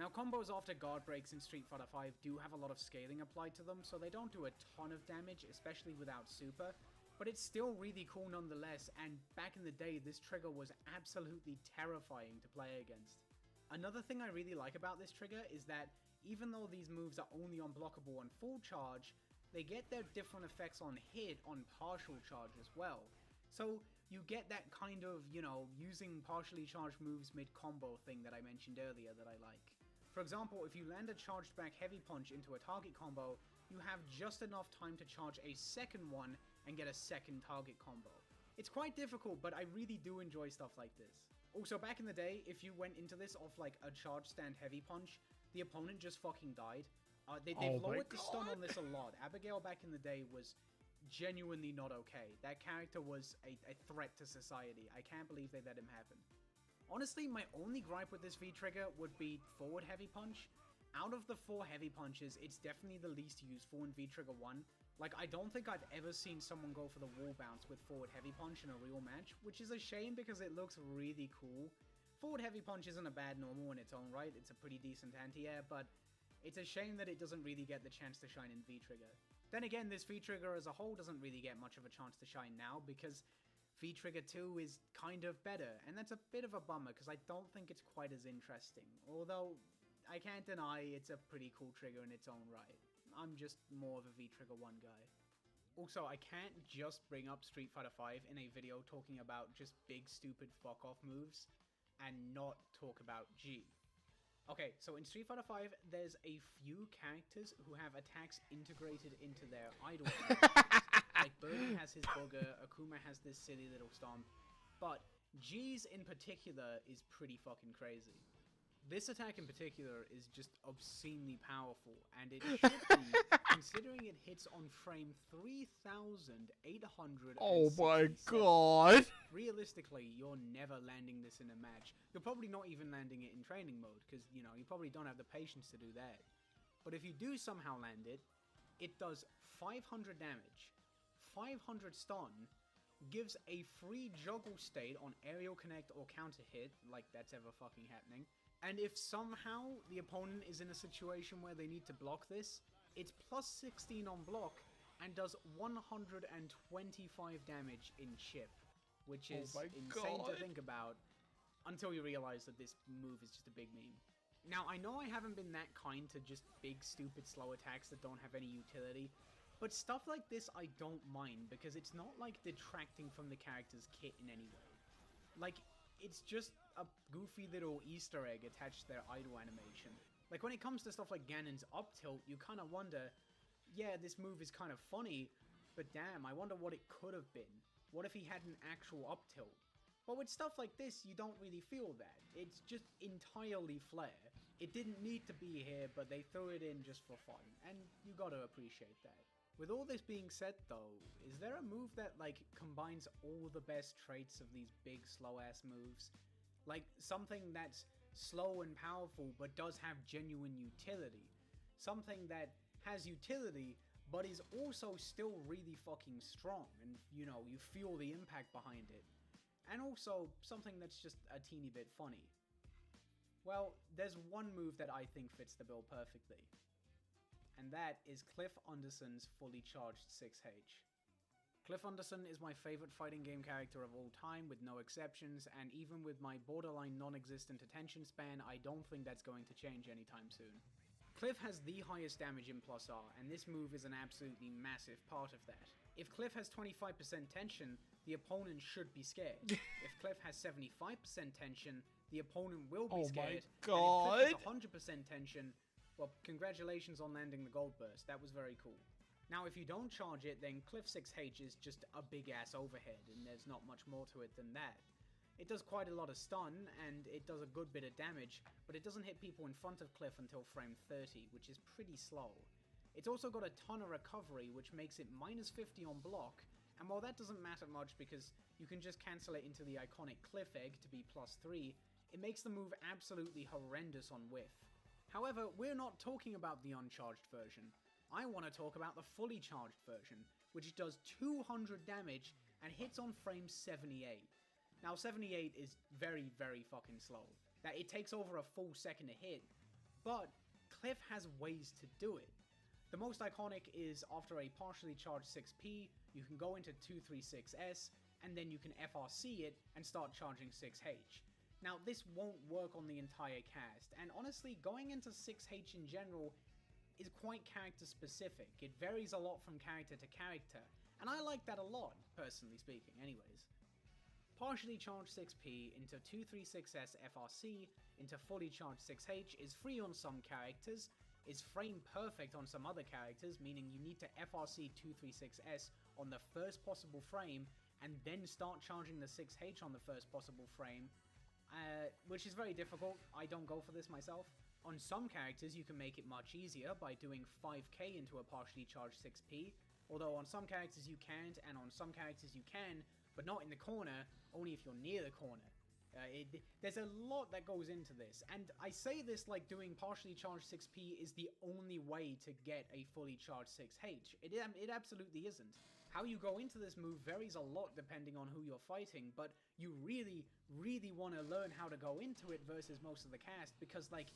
Now, combos after guard breaks in Street Fighter V do have a lot of scaling applied to them, so they don't do a ton of damage, especially without super, but it's still really cool nonetheless, and back in the day, this trigger was absolutely terrifying to play against. Another thing I really like about this trigger is that even though these moves are only unblockable on full charge, they get their different effects on hit on partial charge as well. So you get that kind of, using partially charged moves mid-combo thing that I mentioned earlier that I like. For example, if you land a charged back heavy punch into a target combo, you have just enough time to charge a second one and get a second target combo. It's quite difficult, but I really do enjoy stuff like this. Also, back in the day, if you went into this off like a charge stand heavy punch, the opponent just fucking died. They've lowered the stun on this a lot. Abigail back in the day was genuinely not okay. That character was a threat to society. I can't believe they let him happen. Honestly, my only gripe with this V-Trigger would be forward heavy punch. Out of the 4 heavy punches, it's definitely the least useful in V-Trigger 1. Like, I don't think I've ever seen someone go for the wall bounce with forward heavy punch in a real match, which is a shame because it looks really cool. Forward heavy punch isn't a bad normal in its own right, it's a pretty decent anti-air, but it's a shame that it doesn't really get the chance to shine in V-Trigger. Then again, this V-Trigger as a whole doesn't really get much of a chance to shine now because V-Trigger 2 is kind of better, and that's a bit of a bummer because I don't think it's quite as interesting, although I can't deny it's a pretty cool trigger in its own right. I'm just more of a V-Trigger 1 guy. Also, I can't just bring up Street Fighter V in a video talking about just big stupid fuck off moves and not talk about G. Okay, so in Street Fighter V, there's a few characters who have attacks integrated into their idol animations. Like Birdie has his booger, Akuma has this silly little stomp, but G's in particular is pretty fucking crazy. This attack in particular is just obscenely powerful, and it should be, considering it hits on frame 3,800. Oh my god! Realistically, you're never landing this in a match. You're probably not even landing it in training mode, because, you probably don't have the patience to do that. But if you do somehow land it, it does 500 damage, 500 stun, gives a free juggle state on aerial connect or counter hit, like that's ever fucking happening. And if somehow the opponent is in a situation where they need to block this, it's plus 16 on block and does 125 damage in chip, which is insane to think about until you realize that this move is just a big meme. Now, I know I haven't been that kind to just big, stupid, slow attacks that don't have any utility, but stuff like this I don't mind because it's not like detracting from the character's kit in any way. Like, it's just a goofy little Easter egg attached to their idol animation. Like, when it comes to stuff like Ganon's up tilt, you kind of wonder, yeah, this move is kind of funny, but damn, I wonder what it could have been. What if he had an actual up tilt? But with stuff like this, you don't really feel that. It's just entirely flair. It didn't need to be here, but they threw it in just for fun, and you gotta appreciate that. With all this being said though, is there a move that like combines all the best traits of these big slow ass moves? Like something that's slow and powerful but does have genuine utility. Something that has utility but is also still really fucking strong and you feel the impact behind it. And also something that's just a teeny bit funny. Well, there's one move that I think fits the bill perfectly. And that is Cliff Underson's fully charged 6H. Cliff Underson is my favorite fighting game character of all time with no exceptions, and even with my borderline non-existent attention span, I don't think that's going to change anytime soon. Cliff has the highest damage in plus R, and this move is an absolutely massive part of that. If Cliff has 25% tension, the opponent should be scared. If Cliff has 75% tension, the opponent will be scared. Oh my god! And if Cliff has 100% tension, Well, congratulations on landing the Gold Burst, that was very cool. Now, if you don't charge it, then Cliff 6H is just a big-ass overhead, and there's not much more to it than that. It does quite a lot of stun, and it does a good bit of damage, but it doesn't hit people in front of Cliff until frame 30, which is pretty slow. It's also got a ton of recovery, which makes it minus 50 on block, and while that doesn't matter much because you can just cancel it into the iconic Cliff Egg to be plus 3, it makes the move absolutely horrendous on whiff. However, we're not talking about the uncharged version. I want to talk about the fully charged version, which does 200 damage and hits on frame 78. Now 78 is very, very fucking slow. That it takes over a full second to hit, but Cliff has ways to do it. The most iconic is after a partially charged 6p, you can go into 236S, and then you can FRC it and start charging 6H. Now this won't work on the entire cast, and honestly going into 6H in general is quite character specific. It varies a lot from character to character, and I like that a lot, personally speaking anyways. Partially charged 6p into 236S FRC into fully charged 6H is free on some characters, is frame perfect on some other characters, meaning you need to FRC 236S on the first possible frame and then start charging the 6H on the first possible frame, which is very difficult. I don't go for this myself. On some characters you can make it much easier by doing 5k into a partially charged 6p, although on some characters you can't, and on some characters you can, but not in the corner, only if you're near the corner. There's a lot that goes into this, and I say this like doing partially charged 6p is the only way to get a fully charged 6H. It absolutely isn't. How you go into this move varies a lot depending on who you're fighting, but you really, really want to learn how to go into it versus most of the cast, because like,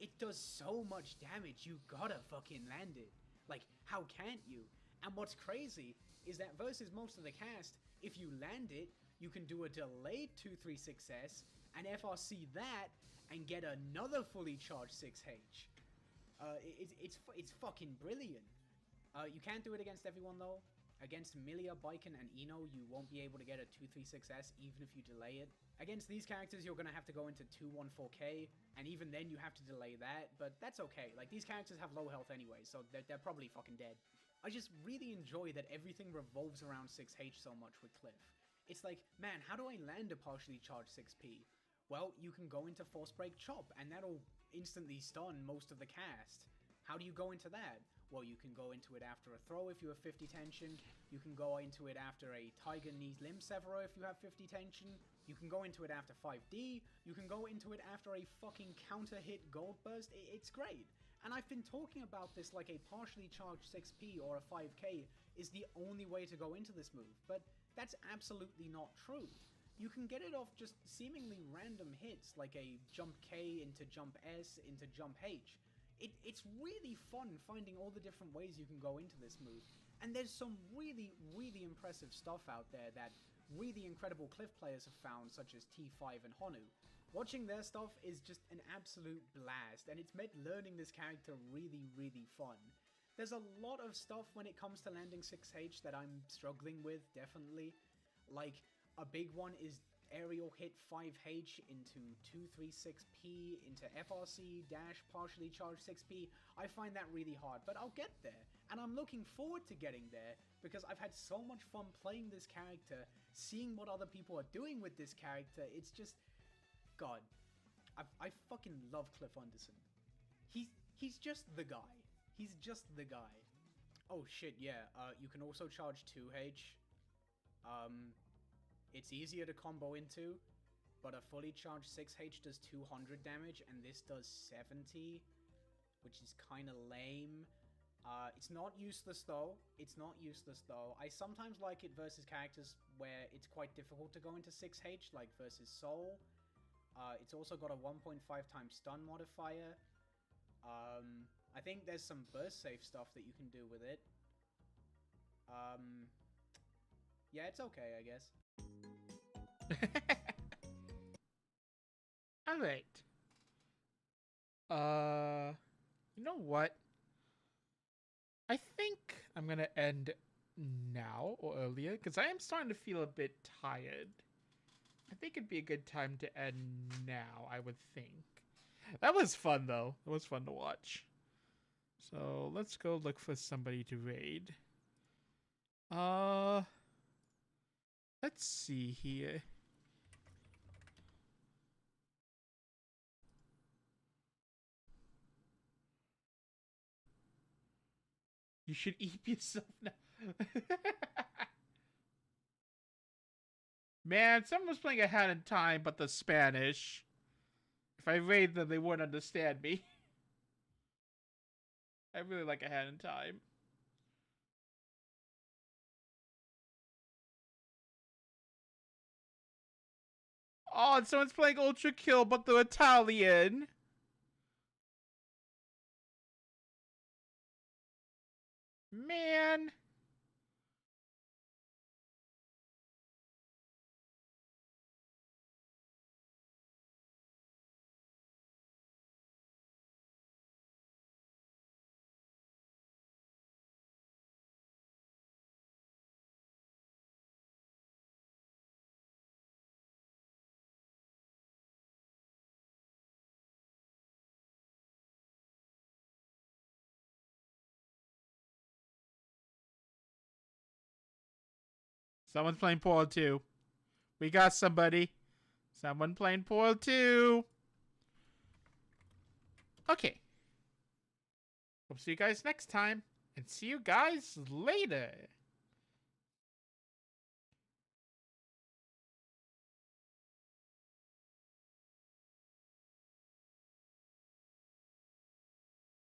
it does so much damage, you gotta fucking land it. Like, how can't you? And what's crazy is that versus most of the cast, if you land it, you can do a delayed 236S and FRC that and get another fully charged 6H. It's fucking brilliant. You can't do it against everyone though. Against Milia, Baiken, and Ino, you won't be able to get a 236S even if you delay it. Against these characters, you're gonna have to go into 214K, and even then you have to delay that, but that's okay. Like, these characters have low health anyway, so they're probably fucking dead. I just really enjoy that everything revolves around 6H so much with Cliff. It's like, man, how do I land a partially charged 6p? Well, you can go into Force Break Chop, and that'll instantly stun most of the cast. How do you go into that? Well, you can go into it after a throw if you have 50 tension, you can go into it after a Tiger Knees Limb Severer if you have 50 tension, you can go into it after 5D, you can go into it after a fucking counter hit Gold Burst. It's great. And I've been talking about this like a partially charged 6p or a 5k is the only way to go into this move, but that's absolutely not true. You can get it off just seemingly random hits like a jump K into jump S into jump H. It's really fun finding all the different ways you can go into this move, and there's some really, really impressive stuff out there that really incredible Cliff players have found, such as T5 and Honu. Watching their stuff is just an absolute blast, and it's made learning this character really, really fun. There's a lot of stuff when it comes to landing 6H that I'm struggling with, definitely. Like, a big one is aerial hit 5H into 236p into FRC dash partially charged 6p. I find that really hard, but I'll get there, and I'm looking forward to getting there because I've had so much fun playing this character, seeing what other people are doing with this character. It's just, God, I fucking love Cliff Underson. He's just the guy. He's just the guy. Oh shit, yeah. You can also charge 2H. It's easier to combo into, but a fully charged 6H does 200 damage, and this does 70, which is kind of lame. It's not useless though. It's not useless though. I sometimes like it versus characters where it's quite difficult to go into 6H, like versus Soul. It's also got a 1.5 times stun modifier. I think there's some burst safe stuff that you can do with it. Yeah, it's okay, I guess. Alright. You know what? I think I'm gonna end now or earlier, because I am starting to feel a bit tired. I think it'd be a good time to end now, I would think. That was fun, though. It was fun to watch. So let's go look for somebody to raid. Let's see here. You should eat yourself now. Man, someone was playing A Hat in Time, but the Spanish. If I raid them, they wouldn't understand me. I really like A Hat in Time. Oh, and someone's playing Ultra Kill, but they're Italian. Man. Someone's playing Portal 2. We got somebody. Someone playing Portal 2. Okay. Hope to see you guys next time. And see you guys later.